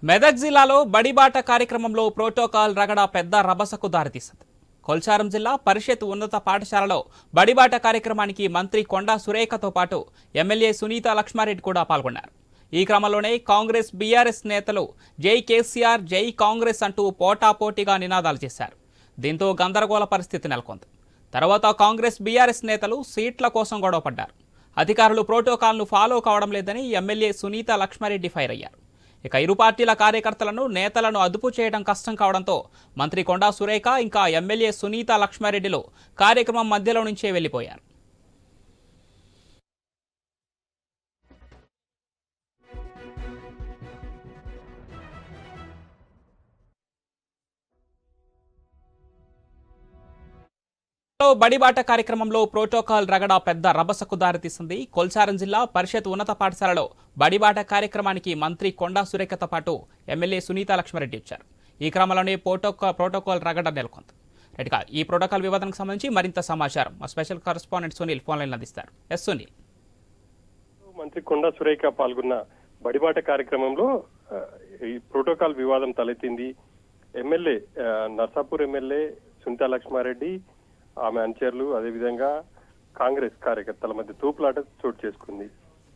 మెదక్ జిల్లాలో బడిబాట కార్యక్రమంలో ప్రోటోకాల్ రగడ పెద్ద రభసకు దారితీసింది. కొల్చారం జిల్లా పరిషత్ ఉన్నత పాఠశాలలో బడిబాట కార్యక్రమానికి మంత్రి కొండా సురేఖతో పాటు ఎమ్మెల్యే సునీత లక్ష్మారెడ్డి కూడా పాల్గొన్నారు. ఈ క్రమంలోనే కాంగ్రెస్ బీఆర్ఎస్ నేతలు జై కేసీఆర్ జై కాంగ్రెస్ అంటూ పోటాపోటీగా నినాదాలు చేశారు. దీంతో గందరగోళ పరిస్థితి నెలకొంది. తర్వాత కాంగ్రెస్ బీఆర్ఎస్ నేతలు సీట్ల కోసం గొడవపడ్డారు. అధికారులు ప్రోటోకాల్ను ఫాలో కావడం లేదని ఎమ్మెల్యే సునీత లక్ష్మారెడ్డి ఫైర్ అయ్యారు. ఇక ఇరు పార్టీల కార్యకర్తలను నేతలను అదుపు చేయడం కష్టం కావడంతో మంత్రి కొండా సురేఖ ఇంకా ఎమ్మెల్యే సునీత లక్ష్మారెడ్డిలు కార్యక్రమం మధ్యలో నుంచే వెళ్లిపోయారు. బడిబాట కార్యక్రమంలో ప్రోటోకాల్ రగడ పెద్ద రభసకు దారితీసింది. కొల్చారం జిల్లా పరిషత్ ఉన్నత పాఠశాలలో బడిబాట కార్యక్రమానికి మంత్రి కొండా సురేఖతో పాటు ఎమ్మెల్యే సునీత లక్ష్మారెడ్డి వచ్చారు. ఈ క్రమంలోనే ప్రోటోకాల్ రగడ నెలకొంది. రైట్గా ఈ ప్రోటోకాల్ వివాదానికి సంబంధించి మరింత సమాచారం మా special correspondent Sunil phone line అందిస్తారు. ఎస్ సునీల్. మంత్రి కొండా సురేఖ పాల్గొన్న బడిబాట కార్యక్రమంలో ఈ ప్రోటోకాల్ వివాదం తలెత్తింది. ఎమ్మెల్యే నర్సాపూర్ ఎమ్మెల్యే సునీత లక్ష్మారెడ్డి ఆమె అనుచరులు అదేవిధంగా కాంగ్రెస్ కార్యకర్తల మధ్య తూపులాట చోటు చేసుకుంది.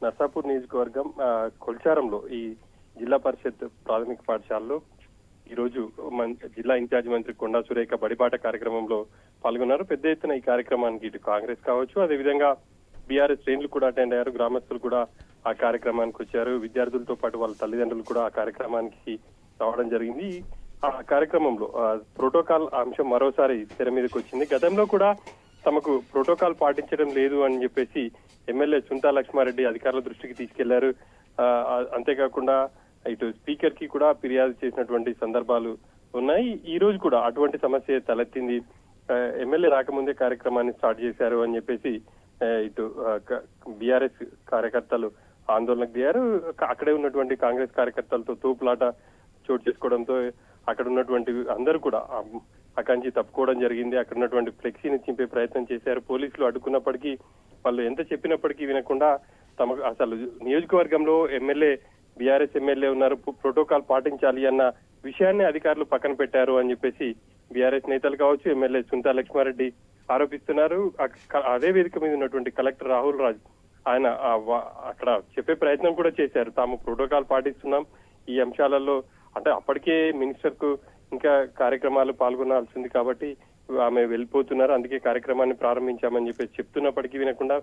నర్సాపూర్ నియోజకవర్గం కొల్చారంలో ఈ జిల్లా పరిషత్ ప్రాథమిక పాఠశాలలో ఈరోజు జిల్లా ఇన్ఛార్జి మంత్రి కొండా సురేఖ బడిబాట కార్యక్రమంలో పాల్గొన్నారు. పెద్ద ఎత్తున ఈ కార్యక్రమానికి ఇటు కాంగ్రెస్ కావచ్చు, అదేవిధంగా బీఆర్ఎస్ శ్రేణులు కూడా అటెండ్ అయ్యారు. గ్రామస్తులు కూడా ఆ కార్యక్రమానికి వచ్చారు. విద్యార్థులతో పాటు వాళ్ళ తల్లిదండ్రులు కూడా ఆ కార్యక్రమానికి రావడం జరిగింది. ఆ కార్యక్రమంలో ప్రోటోకాల్ అంశం మరోసారి తెర మీదకి వచ్చింది. గతంలో కూడా తమకు ప్రోటోకాల్ పాటించడం లేదు అని చెప్పేసి ఎమ్మెల్యే సునీత లక్ష్మారెడ్డి అధికారుల దృష్టికి తీసుకెళ్లారు. అంతేకాకుండా ఇటు స్పీకర్ కి కూడా ఫిర్యాదు చేసినటువంటి సందర్భాలు ఉన్నాయి. ఈ రోజు కూడా అటువంటి సమస్య తలెత్తింది. ఎమ్మెల్యే రాకముందే కార్యక్రమాన్ని స్టార్ట్ చేశారు అని చెప్పేసి ఇటు బీఆర్ఎస్ కార్యకర్తలు ఆందోళనకు దిగారు. అక్కడే ఉన్నటువంటి కాంగ్రెస్ కార్యకర్తలతో తూపులాట చోటు చేసుకోవడంతో అక్కడ ఉన్నటువంటి అందరూ కూడా అక్కడి నుంచి తప్పుకోవడం జరిగింది. అక్కడ ఉన్నటువంటి ఫ్లెక్సీని చింపే ప్రయత్నం చేశారు. పోలీసులు అడ్డుకున్నప్పటికీ వాళ్ళు ఎంత చెప్పినప్పటికీ వినకుండా తమకు అసలు నియోజకవర్గంలో ఎమ్మెల్యే బీఆర్ఎస్ ఎమ్మెల్యే ఉన్నారు, ప్రోటోకాల్ పాటించాలి అన్న విషయాన్ని అధికారులు పక్కన పెట్టారు అని చెప్పేసి బీఆర్ఎస్ నేతలు కావచ్చు, ఎమ్మెల్యే సునీత లక్ష్మారెడ్డి ఆరోపిస్తున్నారు. అదే వేదిక మీద ఉన్నటువంటి కలెక్టర్ రాహుల్ రాజ్ ఆయన అక్కడ చెప్పే ప్రయత్నం కూడా చేశారు. తాము ప్రోటోకాల్ పాటిస్తున్నాం, ఈ అంశాలలో అంటే అప్పటికే మినిస్టర్ కు ఇంకా కార్యక్రమాలు పాల్గొనాల్సింది కాబట్టి ఆమె వెళ్ళిపోతున్నారు, అందుకే కార్యక్రమాన్ని ప్రారంభించామని చెప్పేసి చెప్తున్నప్పటికీ వినకుండా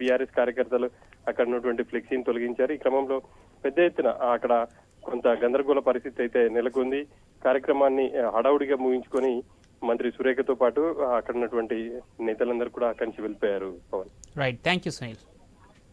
బీఆర్ఎస్ కార్యకర్తలు అక్కడ ఉన్నటువంటి ఫ్లెక్సీని తొలగించారు. ఈ క్రమంలో పెద్ద ఎత్తున అక్కడ కొంత గందరగోళ పరిస్థితి అయితే నెలకొంది. కార్యక్రమాన్ని హడావుడిగా ముగించుకొని మంత్రి సురేఖతో పాటు అక్కడ ఉన్నటువంటి నేతలందరూ కూడా అక్కడి నుంచి వెళ్ళిపోయారు. Pavan. Right, thank you Sunil.